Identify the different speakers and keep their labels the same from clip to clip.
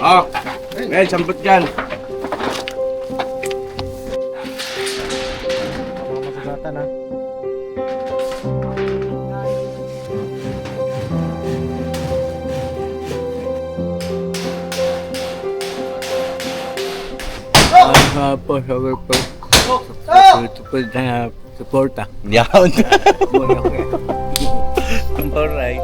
Speaker 1: Oh, Mel, sampot dyan.
Speaker 2: Mga masugatan ha.
Speaker 3: Po, sabi po. Tupad na suporta.
Speaker 1: Yan. Alright.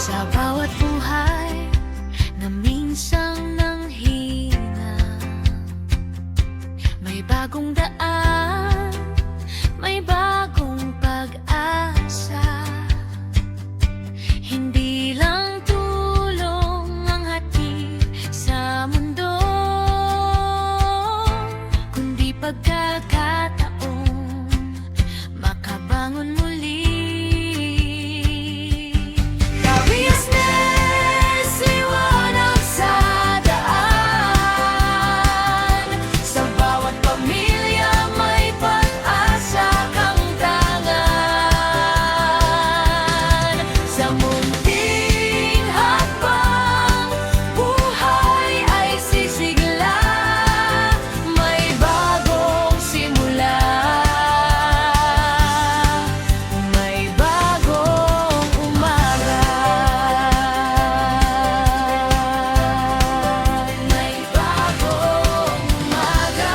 Speaker 4: Sa bawat buhay na minsang nanghina, may bagong daan, may bagong pag-asa. Hindi lang tulong ang hatid sa mundo, kundi pagkakataon makabangon muli. Seryousness, liwanag sa daan. Sa bawat pamilya may pag-asa kang tangan. Sa munting hakbang, buhay ay sisigla. May bagong simula, may bagong umaga. May bagong umaga.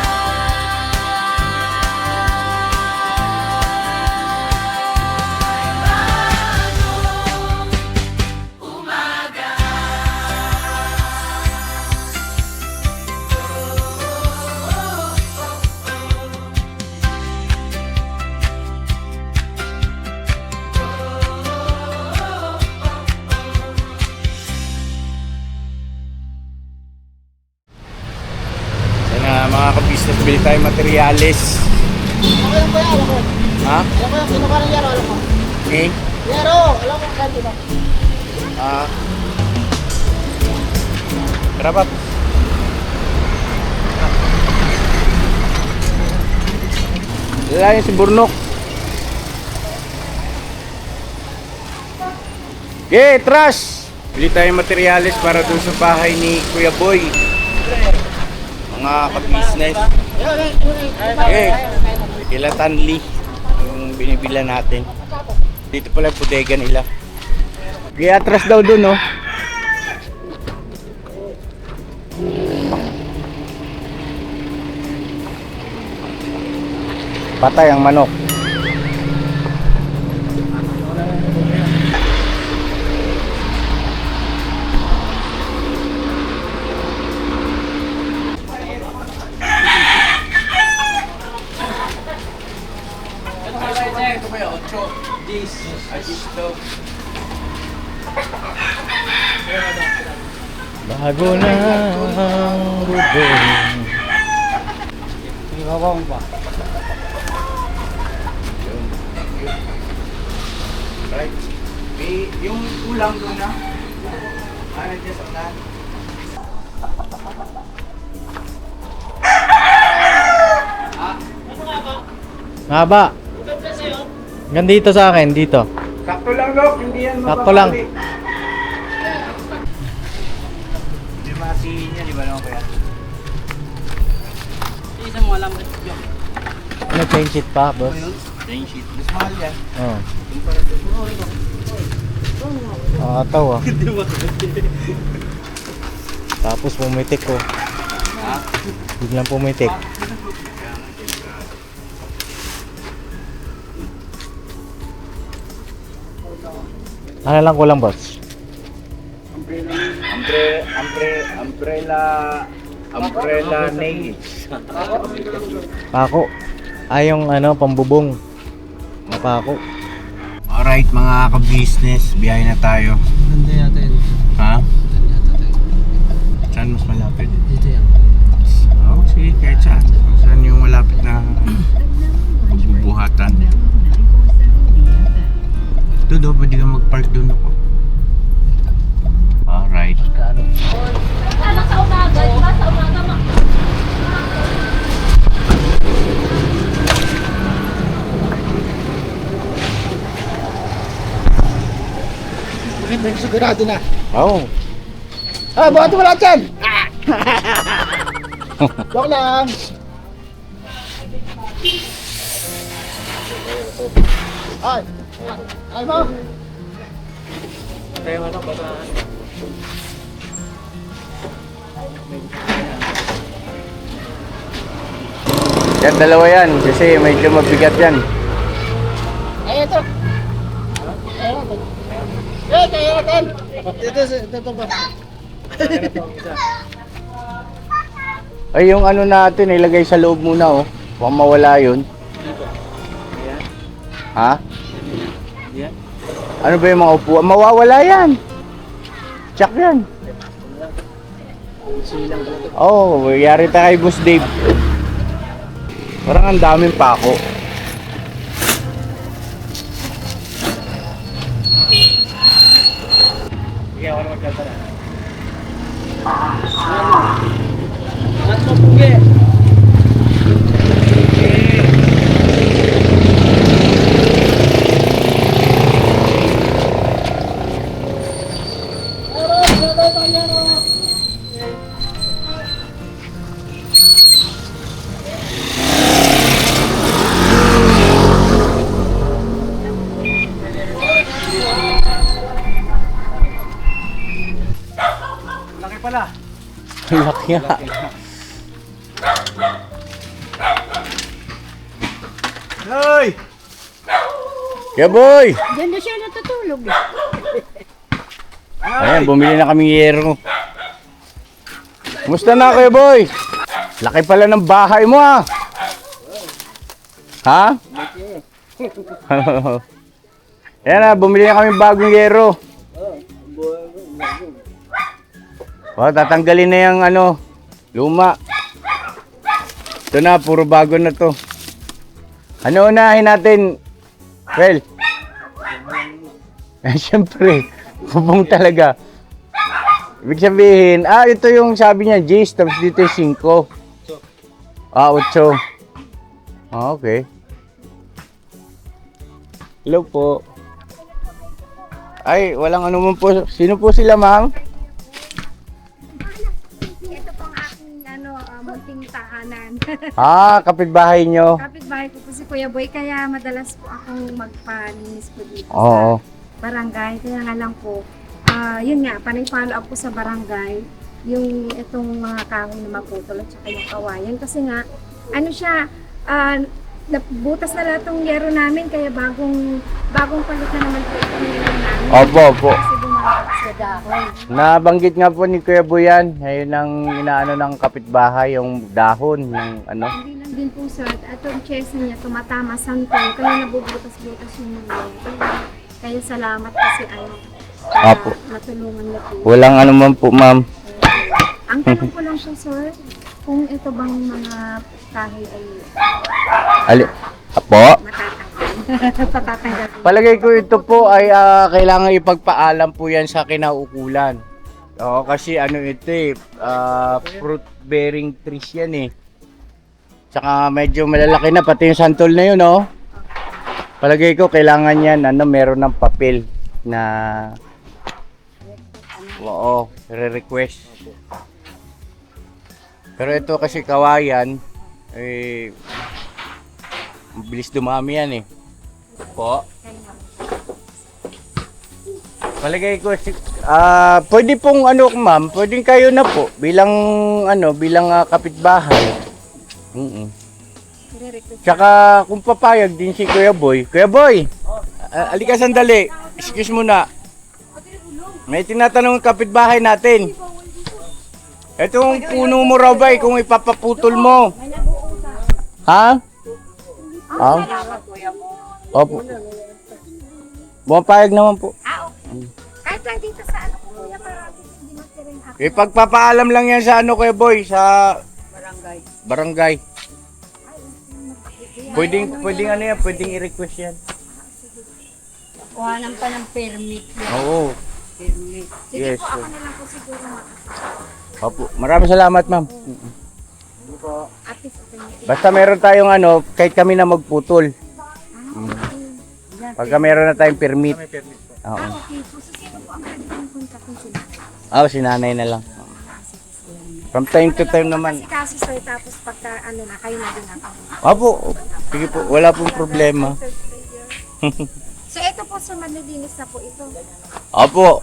Speaker 1: Yan na mga ka-business, bili tayong materyales.
Speaker 5: Ako lang kuya, alam ko.
Speaker 1: Ha?
Speaker 5: Alam ko yung kinuha ng Yero, alam ko.
Speaker 1: Eh?
Speaker 5: Yero, alam ko kahit diba?
Speaker 1: Ah. Rapat. Lalayan si Burnok. Okay, trash! Bili tayong materyales para dun sa bahay ni Kuya Boy. Mga ka-business. Okay. Kila Tanli yung binibila natin. Dito pala yung bodega nila. Kaya atras daw dun, no? Patay ang manok.
Speaker 2: Bago na ang bubong.
Speaker 5: Ikaw pa.
Speaker 1: Right. Yung ulam doon na. Ano dyan sa ulan?
Speaker 2: Haba. Gandito sa akin, dito.
Speaker 1: Sakto lang, Dok. Hindi yan
Speaker 2: Sakto lang.
Speaker 1: Hindi masihin niya, di ba naman kaya?
Speaker 5: Isang mo alam.
Speaker 2: Ano, plain sheet pa, boss?
Speaker 1: Rain sheet. Mas mahal yan.
Speaker 2: Oo. Nakakataw ah. Tapos pumitik ko.
Speaker 1: Ha?
Speaker 2: Biglang pumitik. Ano lang kulang, boss?
Speaker 1: Umbrella nails.
Speaker 2: Pako. Ay, yung ano, pambubong. Na pako.
Speaker 1: Alright mga ka-business, biyahe na tayo.
Speaker 5: Ganda yata yun.
Speaker 1: Ha?
Speaker 5: Ganda yata tayo.
Speaker 1: Saan mas malapit?
Speaker 5: Dito yan.
Speaker 1: Oo, sige, kahit saan. Kung saan yung malapit na bubuhatan. daw, pwede ka mag-park doon ako. Alright.
Speaker 4: Anak sa umaga, di ba? Sa umaga,
Speaker 5: Sigurado na.
Speaker 2: Oo.
Speaker 5: Ah, buhat mo lahat yan! Joke lang! Ay! Ay mo!
Speaker 1: Yan, dalawa yan. Kasi medyo mabigat yan.
Speaker 5: Ay, ito! Eh, kaya natin! Ito ba?
Speaker 1: Ay, yung ano natin, ilagay sa loob muna, oh. Huwag mawala yun. Ha? Ano ba yung mga upuan? Mawawala yan. Check yan. Oo, oh, yari tayo kay Boss Dave. Parang ang daming pako. Laki nga. Hoy! Kaya boy!
Speaker 4: Diyan na siya natutulog.
Speaker 1: Ayan, bumili na kami yero. Kumusta na Kuya Boy? Laki pala ng bahay mo ah. Ha? Ayan na, bumili na kami bagong yero. Oh, tatanggalin na yung ano, luma. Ito na, puro bago na to. Ano unahin natin? Well, siyempre, bubong talaga. Ibig sabihin, ito yung sabi niya, G's, tapos dito yung 5. 8. Okay. Hello po. Ay, walang ano man po. Sino po sila, ma'am?
Speaker 6: Ito pong aking munting tahanan.
Speaker 1: Kapitbahay nyo.
Speaker 6: Kapitbahay ko po si Kuya Boy, kaya madalas po akong magpalinis po dito
Speaker 1: Oo.
Speaker 6: sa barangay. Kaya nga lang po, yun nga, panay-follow up po sa barangay, yung itong mga kahoy na maputol at saka yung kawayan. Kasi nga, ano siya, butas na lahat ng yero namin, kaya bagong palit na naman po itong yero namin.
Speaker 1: Opo.
Speaker 6: Kasi bumabak sa dahon.
Speaker 1: Nabanggit nga po ni Kuya Boyan, ayun ang inaano ng kapitbahay, yung dahon, yung ano.
Speaker 6: Hindi lang din po sir, at yung chesa niya tumatama santol, kaya nabubutas-butas yung mga. Kaya salamat kasi
Speaker 1: Apo.
Speaker 6: natulungan niyo po.
Speaker 1: Walang ano man po, ma'am.
Speaker 6: Ang tanong ko lang siya sir, kung ito bang mga kahoy ay
Speaker 1: Apo?
Speaker 6: matatanggal. Patatanggal.
Speaker 1: Palagay ko ito po ay kailangan ipagpaalam po yan sa kinauukulan. Oo, kasi ano ito fruit bearing trees yan eh. Tsaka medyo malalaki na, pati yung santol na yun, oh. Palagay ko kailangan yan, meron ng papel na re-request. Pero ito kasi kawayan, bilis dumami yan eh. Po. Palagay ko pwede pong ma'am, pwedeng kayo na po bilang kapitbahay. Tsaka kung papayag din si Kuya Boy. Kuya Boy, alika sandali. Excuse mo na. May tinatanong ang kapitbahay natin. Itong puno mo raw ba kung ipapaputol mo? Ha? Opo. Bumapayag naman po.
Speaker 6: Kahit lang dito sa kuya, para hindi matirin ako.
Speaker 1: Ipagpapaalam lang yan sa Kuya Boy, sa barangay. Pwedeng yan, pwedeng i-request yan.
Speaker 6: kuhanan pa ng permit.
Speaker 1: Oo.
Speaker 6: Permit. Sige
Speaker 1: Yes,
Speaker 6: po, ako
Speaker 1: sir.
Speaker 6: na lang po siguro
Speaker 1: Opo. Maraming salamat, ma'am.
Speaker 6: at least
Speaker 1: Basta meron tayong ano, kahit kami na magputol. Pagka meron na tayong permit. Oo.
Speaker 6: okay po. So, sino po ang pwede kong kontakin sila?
Speaker 1: Si nanay na lang. From time to time naman.
Speaker 6: Kasi sir, tapos pagka ano na, kayo na din ako.
Speaker 1: Opo. Sige po. Wala pong problema.
Speaker 6: So, ito po sa malilinis na po ito.
Speaker 1: Opo.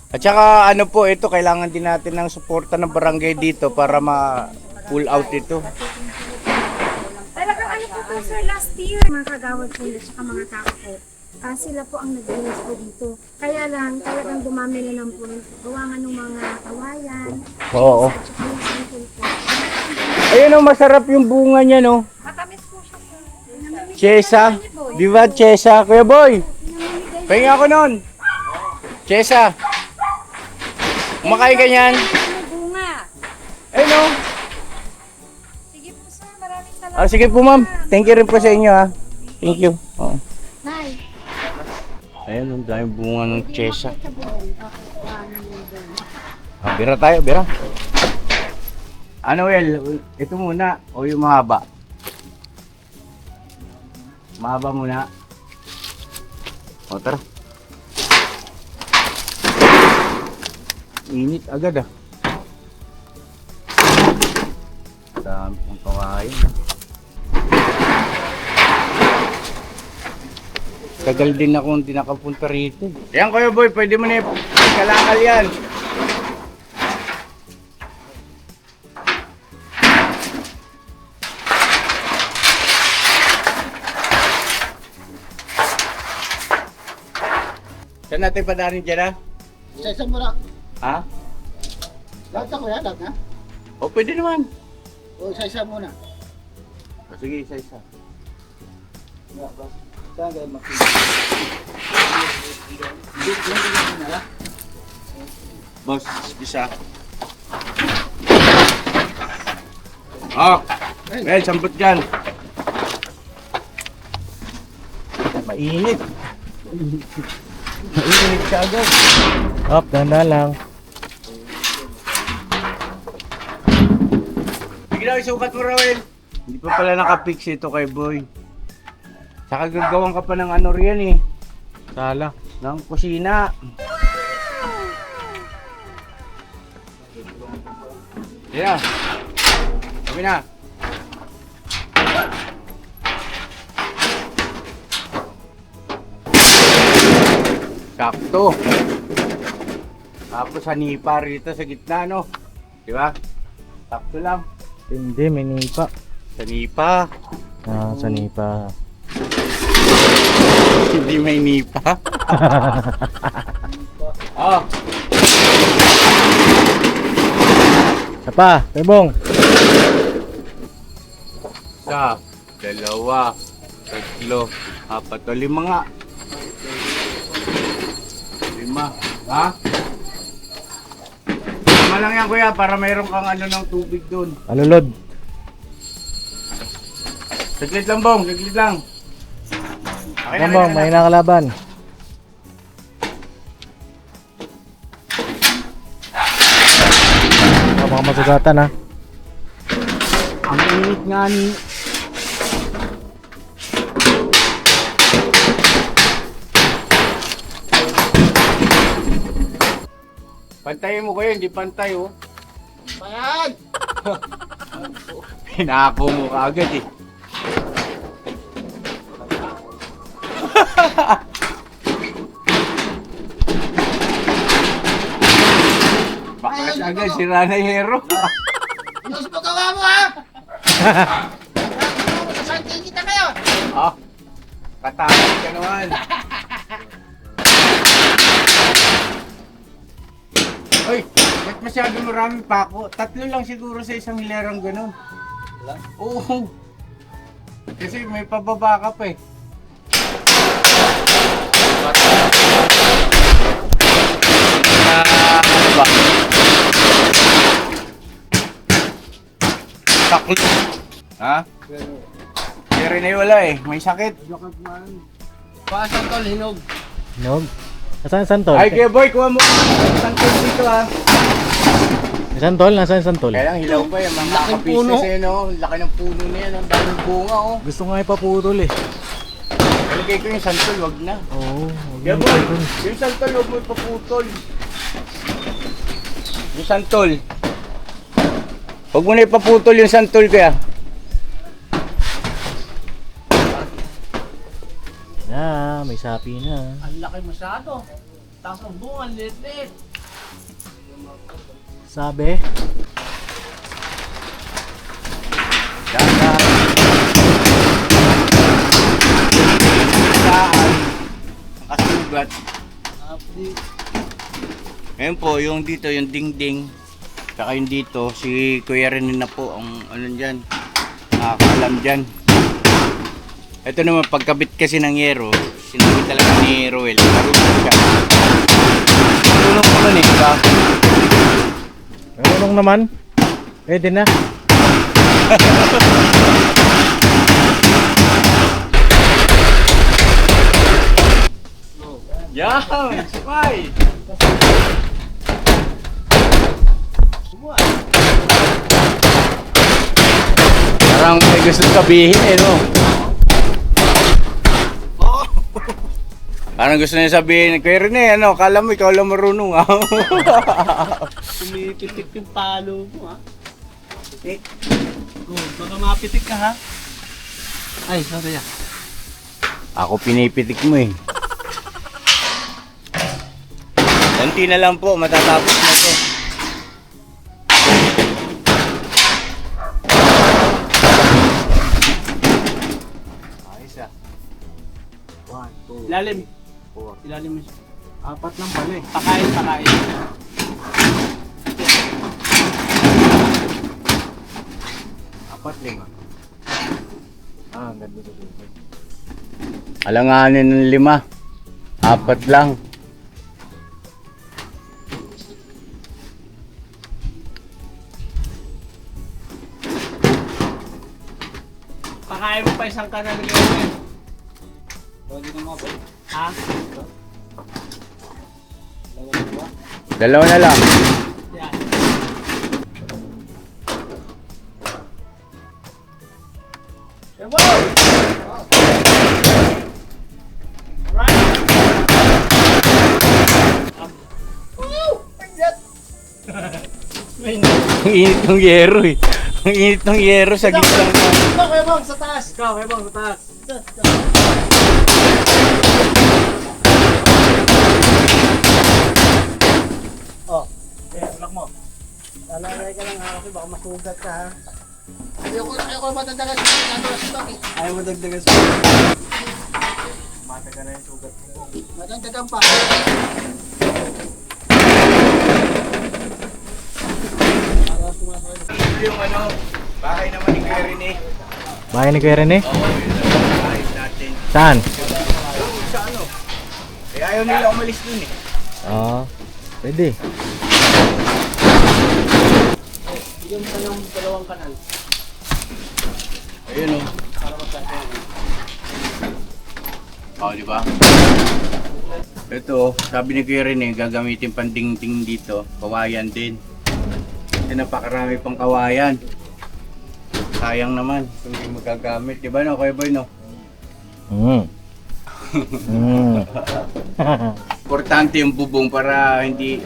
Speaker 1: At saka ano po, ito kailangan din natin ng suporta ng barangay dito para ma-pull out ito.
Speaker 6: Talagang ano po to sir, last year, mga kagawad po at saka mga tao po, sila po ang naglinis po dito. Kaya lang, talagang dumami na lang po gawa nga ng mga kawayan.
Speaker 1: Oo.
Speaker 6: At saka yung singkol po.
Speaker 1: Ayun oh, masarap yung bunga niya no.
Speaker 6: Matamis po siya sir. Namimigay
Speaker 1: Chesa.
Speaker 6: na ni Boy.
Speaker 1: Di ba Chesa? Kuya Boy,
Speaker 6: Namimigay
Speaker 1: pahinga ako nun. Chesa. Kumakain ka niyan.
Speaker 6: May bunga.
Speaker 1: Ayun oh.
Speaker 6: Sige po sir, maraming salamat.
Speaker 1: Sige po ma'am. Thank you rin po sa inyo ha. Thank you. Oo.
Speaker 6: Nay.
Speaker 1: Ayun, ang daming bunga ng Chesa.
Speaker 6: Sa buhay.
Speaker 1: Bira tayo, bira. Ano, Well? Ito muna. O yung mahaba? Mahaba muna. O, tara. Init agad ah. Dami pang kawain. Tagal din ako hindi nakapunta rito. Yan, Kuya Boy, pwede mo na yung kalakal yan. Saan natin padanin dyan ah?
Speaker 5: Isa-isa mo na.
Speaker 1: Ha?
Speaker 5: Lahat na kuya, lahat na.
Speaker 1: O, pwede naman.
Speaker 5: O, isa-isa muna.
Speaker 1: O, sige, isa-isa.
Speaker 5: Saan kayo makikita?
Speaker 1: Boss, isa. Oh, well, sambot dyan. Mainit. Mainit ka agad.
Speaker 2: Up, dahan lang.
Speaker 1: Sige na, isukat mo, Rawel. Hindi pa pala nakapix ito kay Boy. Saka gagawan ka pa ng ano riyan eh.
Speaker 2: Sala.
Speaker 1: Ng kusina. Yeah. Sabi na. Sakto. Tapos hanipa rito sa gitna, no? Di ba? Sakto lang.
Speaker 2: Hindi, may nipa.
Speaker 1: Hanipa.
Speaker 2: Sa nipa.
Speaker 1: Hindi may nipa. Oh.
Speaker 2: Isa pa, Bebong.
Speaker 1: Isa, dalawa, tatlo, apat, o lima nga. Lima, ha? Lima lang yan kuya, para mayroon kang ano ng tubig doon.
Speaker 2: Alulod.
Speaker 1: Saglit lang bong, saglit lang. Okay na,
Speaker 2: Bebong, may nakalaban. Baka masugatan ha.
Speaker 1: Ang init nga ni... Pantayin mo kayo, hindi pantay oh.
Speaker 5: Bayan!
Speaker 1: Pinako mo kaagad eh. Bakas agad, sira na yung hero.
Speaker 5: Diyos mo gawa mo ha! Sasangkin kita kayo!
Speaker 1: Ah, katakot ka naman. Uy, ba't masyado maraming pako? Tatlo lang siguro sa isang hilerang gano'n. Oo. Kasi may pababa ka pa eh. Ano ba? Taklo. Ha? Pero na wala eh, may sakit.
Speaker 5: Pasan tol, hinog.
Speaker 2: Nog. Nasaan santol?
Speaker 1: Ay, Kuya Boy, kuha mo. Santol dito ha.
Speaker 2: Santol? Nasaan santol?
Speaker 1: Kaya lang hilaw pa yan. Mga
Speaker 5: Laking puno.
Speaker 1: kapisnes eh, no? Laki ng puno na yan. Ang daming bunga, oh.
Speaker 2: Gusto nga ipaputol eh.
Speaker 1: Ilagay ko yung santol, wag na.
Speaker 2: Oo.
Speaker 1: Kuya Boy, yung santol, wag mo ipaputol. Yung santol. Wag mo na ipaputol yung santol, kaya.
Speaker 2: May sapi na.
Speaker 5: Ang laki masyado. Tapos ang bunga, lit-lit.
Speaker 2: Sabi?
Speaker 1: Dahan. Dahan. Ang kasugat. Ngayon po, yung dito, yung dingding. Saka yung dito, si Kuya René na po ang ano dyan. Nakakalam dyan. Ito naman, pagkabit kasi ng yero, sinabi talaga ni Roel, marunong siya. Marunong naman eh, diba?
Speaker 2: Marunong naman. Pwede na.
Speaker 1: Yan! Sabay! Parang may gusto sabihin eh, no? Parang gusto niya sabihin, Kuya Rene, ano, kala mo ikaw lang marunong, ha?
Speaker 5: Pumipitik yung palo mo, ha? Pitik. Oh, baka mapitik ka, ha? Ay, sorry, ah.
Speaker 1: Ako pinipitik mo eh. Konti na lang po, matatapos na to. Ayos ah.
Speaker 5: Ilalim. Ilalim mo siya. 4 lang pala eh. Pakain, pakain.
Speaker 2: Apat, 5. Ang ganda dito.
Speaker 1: Alanganin ng 5. 4 lang.
Speaker 5: Pakain mo pa isang kanan ng gawin. Pwede na mo, ha?
Speaker 1: Dalawa na lang.
Speaker 5: Yan.
Speaker 1: Ang init ng yero eh. Ang init ng yero sa gitna ng...
Speaker 5: Ito, Kuya Bong, sa taas. Ikaw, Kuya Bong, sa taas. Oh, lock mo. Lalagay ka lang ha, kasi baka masugat ka ha. Ayoko matadagan sa stock eh. Ayaw madagdagan sa matagal na yung sugat mo. Madagdagan pa.
Speaker 1: Ito yung ano, bahay naman ni Kuya Rene.
Speaker 2: Bahay ni Kuya Rene?
Speaker 1: Oo, yun ang bahay natin.
Speaker 2: Saan?
Speaker 1: Doon sa ano? Eh ayaw nila umalis dun eh.
Speaker 2: Oo. Pwede.
Speaker 5: Bigyan mo ng dalawang kanal.
Speaker 1: Ayun oh.
Speaker 5: Para magkanta.
Speaker 1: Oh, di ba? Ito, sabi ni Kuya Rene, gagamitin pandingting dito. Kawayan din. Kasi napakarami pang kawayan. Sayang naman kung hindi magagamit. Di ba no, Kuya Boy no? Importante yung bubong para hindi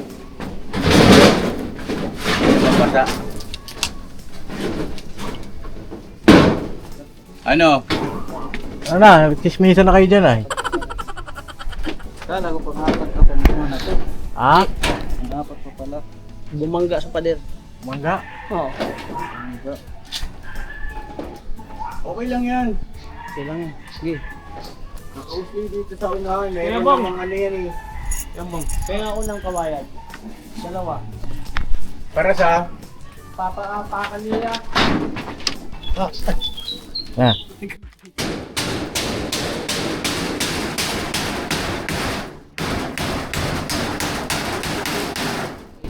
Speaker 1: mabasa. Ano?
Speaker 2: Ano na? Chismisan na kayo dyan ay.
Speaker 5: Kala ko pang apat na pambuhan na to.
Speaker 2: Ah?
Speaker 5: Ang apat pa pala. Bumangga sa pader.
Speaker 2: Mangga?
Speaker 5: Oo.
Speaker 1: Okay lang yan.
Speaker 5: Kailangan yan. Sige.
Speaker 1: Nakausli dito sa unahan.
Speaker 5: Kaya
Speaker 1: Meron
Speaker 5: bang-
Speaker 1: namang ano yan eh.
Speaker 5: Yan bang. Kaya ako ng kawayan. Dalawa.
Speaker 1: Para sa?
Speaker 5: Papaapakan nila.
Speaker 2: Ah.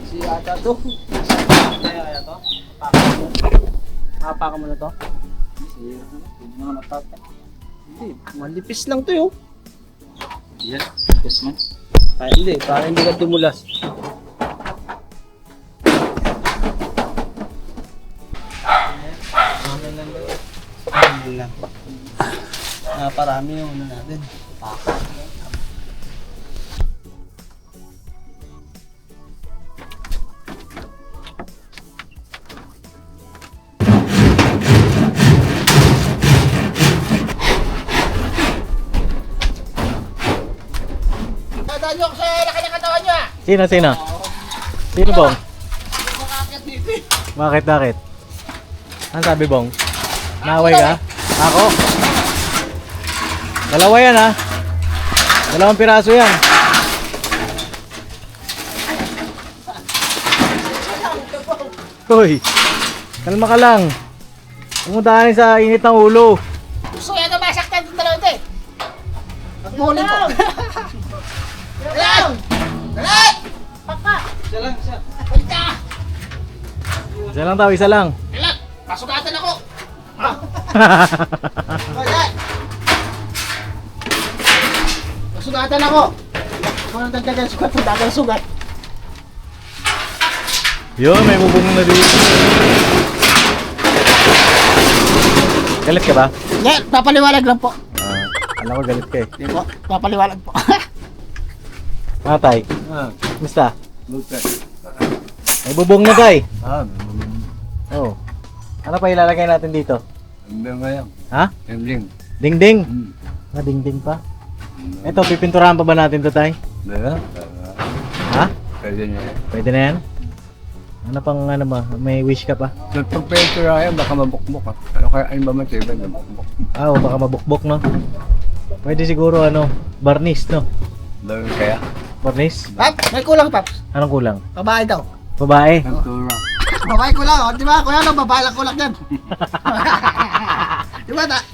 Speaker 5: Si ata to. Kaya to. Papakan mo na to. Hindi, manipis lang to yun. Yan. Yes, man. Hindi. Para hindi ka tumulas. Lang. Parami yung ano natin. Dadaan nyo ako sa laki ng katawan nyo ah!
Speaker 2: Sino? Sino, Bong?
Speaker 5: Makakakit dito eh.
Speaker 2: Bakit? Ano sabi, Bong? Naway ka? Ako? Dalawa yan, ha? 2 piraso yan. Hoy, kalma ka lang. Pumuntahan sa init ng ulo.
Speaker 5: Gusto yan na masaktan yung dalawa ito eh. Pagmulin ko. Dalang! Dalang! Papa! Isa lang, isa. Punta!
Speaker 2: Isa lang daw, isa lang.
Speaker 5: Dalang! Pasugatan ako! Dalang! Pasugatan ako! Ako nang dagdagan sugat, dagang sugat.
Speaker 2: Yun, may bubong na dito. Galit ka ba?
Speaker 5: Hindi, papaliwalag lang po.
Speaker 2: Alam ko galit ka eh.
Speaker 5: Hindi po, papaliwalag po.
Speaker 2: Matay, kumusta?
Speaker 3: Bukas.
Speaker 2: May bubong na, tay.
Speaker 3: Oo.
Speaker 2: Oh. Ano pa ilalagay natin dito?
Speaker 3: Hanggang ngayon.
Speaker 2: Ha?
Speaker 3: Hanggang.
Speaker 2: Dingding.
Speaker 3: Hmm.
Speaker 2: Dingding pa. Ito, pipinturahan pa ba natin to, tay?
Speaker 3: Dala?
Speaker 2: Ha?
Speaker 3: Pwede niya.
Speaker 2: Pwede na yan? Ano pang ano ba? May wish ka pa?
Speaker 3: So, pag pwede yan, baka mabukbok. Ano kaya ano ba matibay na bukbok?
Speaker 2: Ah, o baka mabukbok, no? Pwede siguro ano, barnis, no?
Speaker 3: Lalo kaya?
Speaker 2: Barnis?
Speaker 5: Pap, may kulang Paps.
Speaker 2: Anong kulang?
Speaker 5: Babae daw.
Speaker 2: Babae.
Speaker 3: Ang tura.
Speaker 5: Babae kulang, oh. Di ba? Kuya no, babae lang kulang yan.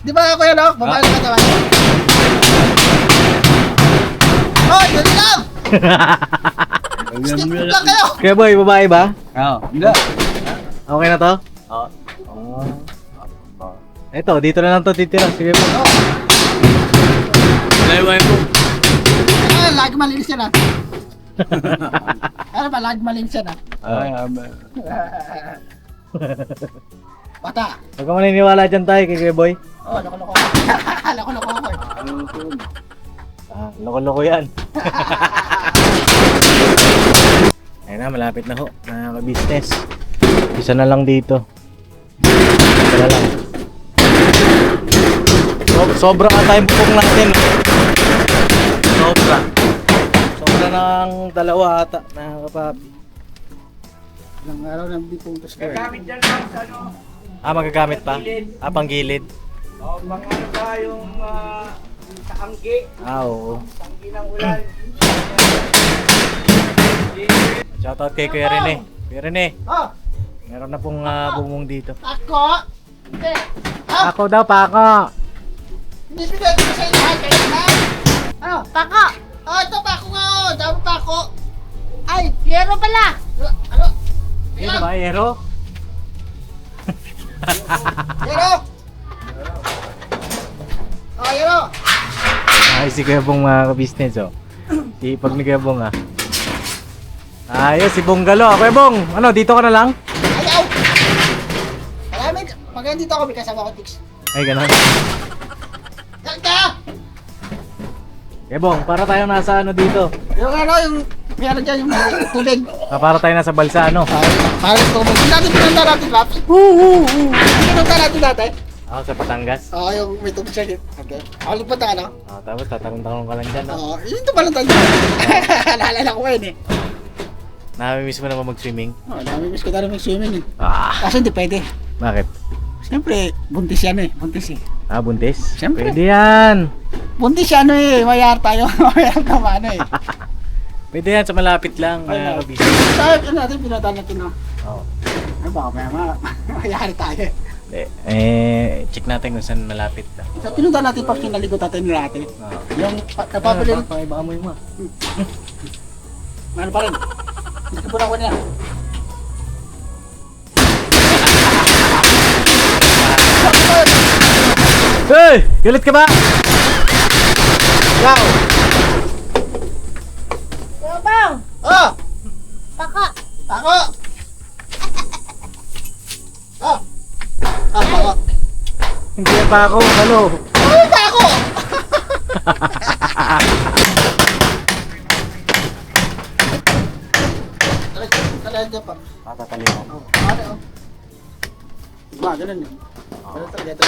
Speaker 5: Di ba kuya no? Babae lang katawan. Oh, yun lang! Stick
Speaker 3: Alam mo
Speaker 5: lang kayo!
Speaker 2: Kaya boy, babae ba?
Speaker 3: Oo. Hindi.
Speaker 2: Okay na to?
Speaker 3: Oo.
Speaker 2: Eto, dito na lang to titira. Sige po.
Speaker 3: Naiwan ko.
Speaker 5: Lagi malinis yan ah. Ano ba? Lagi malinis yan ah.
Speaker 3: Ay,
Speaker 5: Bata.
Speaker 2: Huwag ka maniniwala dyan tayo kay Kuya Boy.
Speaker 5: Oh, loko-loko. Loko-loko ko eh.
Speaker 2: Ah, loko-loko yan. Ayun na, malapit na ho. Nakaka-business. Isa na lang dito. Isa na lang. Sobra nga tayong bukong natin. Sobra. Sobra ng 2 ata. Nakakapapi.
Speaker 5: Ilang araw na hindi puntos ko eh.
Speaker 2: Ah, magagamit pa? Ah, pang gilid.
Speaker 1: Oh, mga ano ba yung kaanggi,
Speaker 2: Ah, oo.
Speaker 1: tanggi ng ulan.
Speaker 2: Shoutout kay Kuya Rene. Kuya Rene,
Speaker 5: Oh,
Speaker 2: meron na pong bumong dito.
Speaker 5: ako! Hindi. Ah,
Speaker 2: Ako daw, Pako.
Speaker 5: hindi bigay ko sa inyo. Kayo na. Ano?
Speaker 4: Pako!
Speaker 5: Oh, ito pa ako nga oh. Dami pa ako. Ay,
Speaker 4: Yero pala!
Speaker 5: ano?
Speaker 2: Sino ba, Ero?
Speaker 5: Yero! Oh, Yero!
Speaker 2: Ay, si Kuya Bong mga ka-business, oh. Si pag ni Kuya Bong, ah. Ayos, si Bonggalo. Kuya Bong, ano, dito ka na lang?
Speaker 5: Ayaw! Malamig. Pag nandito ako, may kasama ko, Tix.
Speaker 2: Ay, ganun.
Speaker 5: Yan ka!
Speaker 2: Kuya Bong, para tayo nasa ano dito.
Speaker 5: Yung ano, yung may ano dyan, yung may tubig.
Speaker 2: Ah, para tayo nasa balsa, ano?
Speaker 5: Parang tubig. Yung dati pinunta natin, Laps. Yung pinunta natin dati.
Speaker 2: Ako sa Patangas.
Speaker 5: Oo, yung may tubig siya. Okay. Ako lupot na ano?
Speaker 2: Ah, tapos tatanong-tanong ka lang dyan, no?
Speaker 5: Oo, yun ito palang tanda. Naalala ko ngayon eh.
Speaker 2: Namimiss mo naman mag-swimming?
Speaker 5: Oo, namimiss ko na rin mag-swimming eh.
Speaker 2: Ah,
Speaker 5: Kaso hindi pwede.
Speaker 2: bakit?
Speaker 5: Siyempre, buntis yan eh. Buntis eh.
Speaker 2: Ah, buntis?
Speaker 5: Siyempre.
Speaker 2: Pwede yan.
Speaker 5: Buntis yan eh. Mayar tayo. Mayar ka ano eh.
Speaker 2: Pwede yan, sa malapit lang,
Speaker 5: Ay,
Speaker 2: mga
Speaker 5: no.
Speaker 2: ka-business.
Speaker 5: Tayo, ano natin, pinadaan natin no.
Speaker 2: Oo.
Speaker 5: Ay, baka mayari tayo eh.
Speaker 2: Check natin kung saan malapit lang.
Speaker 5: Sa pinunta natin pag kinaligot natin natin.
Speaker 2: Ah.
Speaker 5: Yung napapili,
Speaker 2: Pakaiba amoy mo.
Speaker 5: ano pa rin. Nakipunan ko niya.
Speaker 2: Hey! Galit ka ba?
Speaker 5: Wow! Bang! Oh! Taka! Tako! Oh! Tako!
Speaker 2: Hindi pa ako, halo.
Speaker 5: Ano tako? Talaga pa.
Speaker 2: Tatalihan.
Speaker 5: Ano? Ba, ganun yun. Ganun talaga.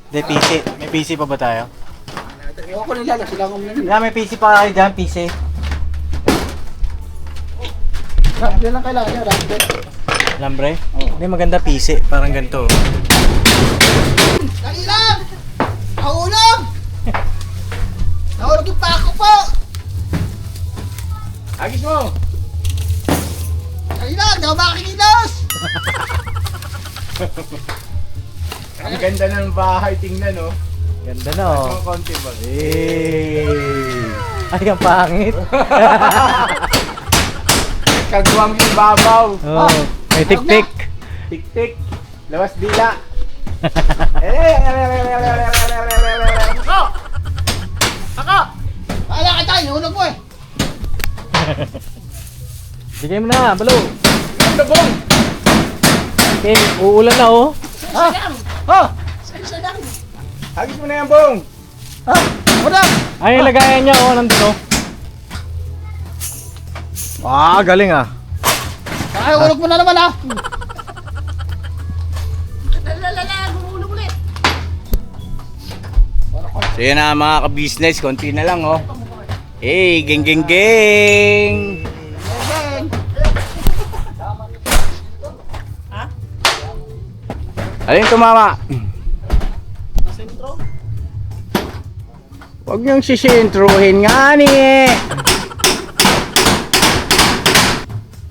Speaker 2: Hindi, PC. May PC pa ba tayo?
Speaker 5: Ewan ko nila, sila ko muna.
Speaker 2: May PC pa kayo dyan, PC.
Speaker 5: Yan lang kailangan niya, rapid.
Speaker 2: Lambre? Hindi, maganda PC. Parang ganito.
Speaker 5: Kailan! Nahulog! Nahulog yung pako po!
Speaker 1: Agis mo!
Speaker 5: Kailan! Hindi ako makikilos!
Speaker 1: Ang ganda ng bahay, tingnan oh.
Speaker 2: Ganda na oh.
Speaker 1: Ang konti ba?
Speaker 2: Ay, ang pangit.
Speaker 1: Kagwang yung babaw.
Speaker 2: Oh, may tik-tik.
Speaker 1: Tik-tik. Lawas dila.
Speaker 5: Wala ka tayo, nahulog mo eh!
Speaker 2: Bigay mo na, balo.
Speaker 1: Ang dabong!
Speaker 2: Okay, uulan na oh.
Speaker 5: Ha? Oh!
Speaker 1: Agis mo na yan, bong!
Speaker 5: Ha? Wala!
Speaker 2: Ay, lagayan niya oh, nandun oh. Ah, galing ah.
Speaker 5: Ay, hulog mo na naman ha!
Speaker 4: Gumulong ulit.
Speaker 1: So yun na mga ka-business, konti na lang oh. Hey, geng geng geng! Alin tumama?
Speaker 5: Sentro?
Speaker 1: Huwag niyong sisintrohin nga ni.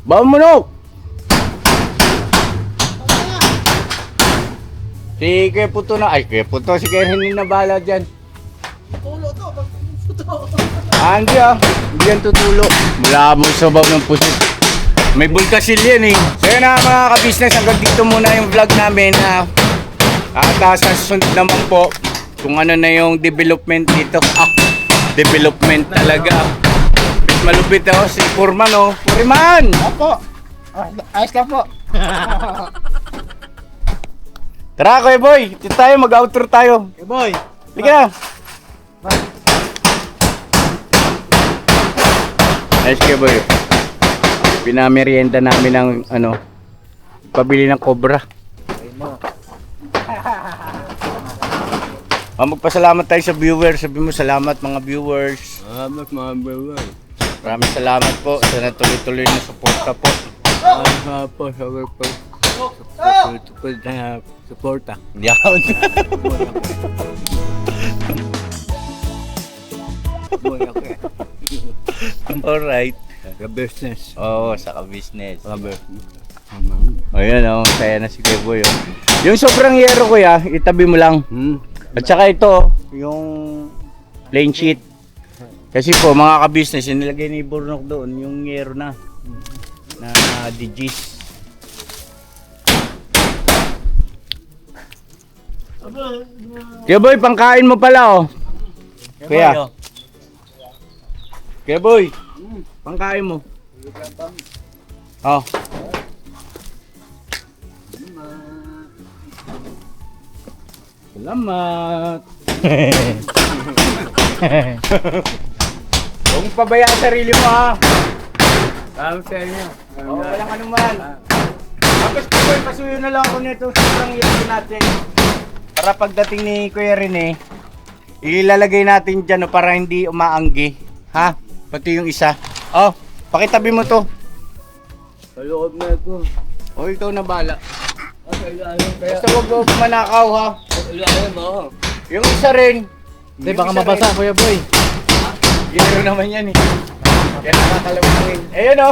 Speaker 1: Bamunok! Si Kuya Puto na, ay Kuya Puto, si Kuya hindi na bala dyan.
Speaker 5: Tulo to, tulo.
Speaker 1: Hindi hindi yan tutulo. Mula mo sa bawang ng pusit. May bulkasil yan eh. So yun na mga ka-business, hanggang dito muna yung vlog namin. At sa susunod naman po, kung ano na yung development dito. Development talaga. Malupit ako si Purman oh. Purman!
Speaker 5: Opo. Ayos lang po.
Speaker 1: Tara Kuya Boy, dito tayo, mag-outro tayo.
Speaker 2: Hey boy.
Speaker 1: Liga na. Ayos Kuya Boy. Pinamerienda namin ng ano, pabili ng cobra. Magpasalamat tayo sa viewers. Sabi mo salamat mga viewers.
Speaker 3: Salamat mga bro.
Speaker 1: Maraming salamat po sa natuloy-tuloy na suporta po.
Speaker 3: Salamat po sa suporta.
Speaker 1: Yan. Alright.
Speaker 3: Sa business.
Speaker 1: Oo, sa ka-business.
Speaker 3: Sa business.
Speaker 1: Ayan oh, saya na si Kuya Boy oh. Yung sobrang yero Kuya, itabi mo lang. At saka ito, yung plain sheet. Kasi po mga ka-business, yung nilagay ni Burnok doon, yung yero na digis. Kuya Boy, pangkain mo pala oh. Kuya. Kuya Boy, pangkain mo. Oh. Salamat. Huwag mong pabayaan sarili mo ha.
Speaker 3: Salamat sa inyo.
Speaker 1: Oo, walang anuman. Tapos Kuya, pasuyo na lang ako nito. Sobrang hirap natin. Para pagdating ni Kuya Rene, ilalagay natin dyan para hindi umaanggi. Ha? Pati yung isa. Oh, pakitabi mo to.
Speaker 3: Kaloob na ito.
Speaker 1: O, ikaw na bala.
Speaker 3: Kailangan kaya.
Speaker 1: Basta huwag mo manakaw ha.
Speaker 3: Kailangan mo.
Speaker 1: Yung isa rin.
Speaker 2: Hindi, baka mabasa Kuya Boy.
Speaker 1: Giro naman yan eh. Yan ang kakalabangin. Ayun o.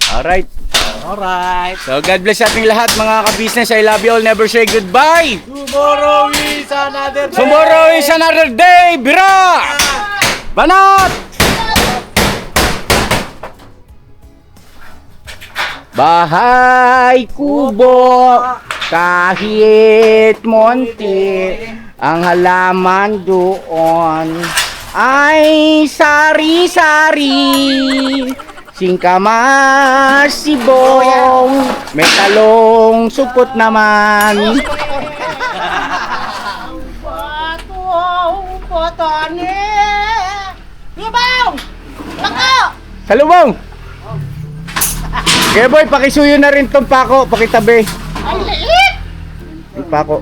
Speaker 1: Alright.
Speaker 2: Alright.
Speaker 1: So God bless ating lahat mga ka-business. I love you all. Never say goodbye.
Speaker 2: Tomorrow is another day.
Speaker 1: Tomorrow is another day. Bira! Banat! Bahay kubo, kahit monti, ang halaman doon ay sari-sari. Singkamas, sibong, may talong, supot naman. Salubong! Kaya boy, pakisuyo na rin tong pako, pakitabi. Ang liit! Yung pako.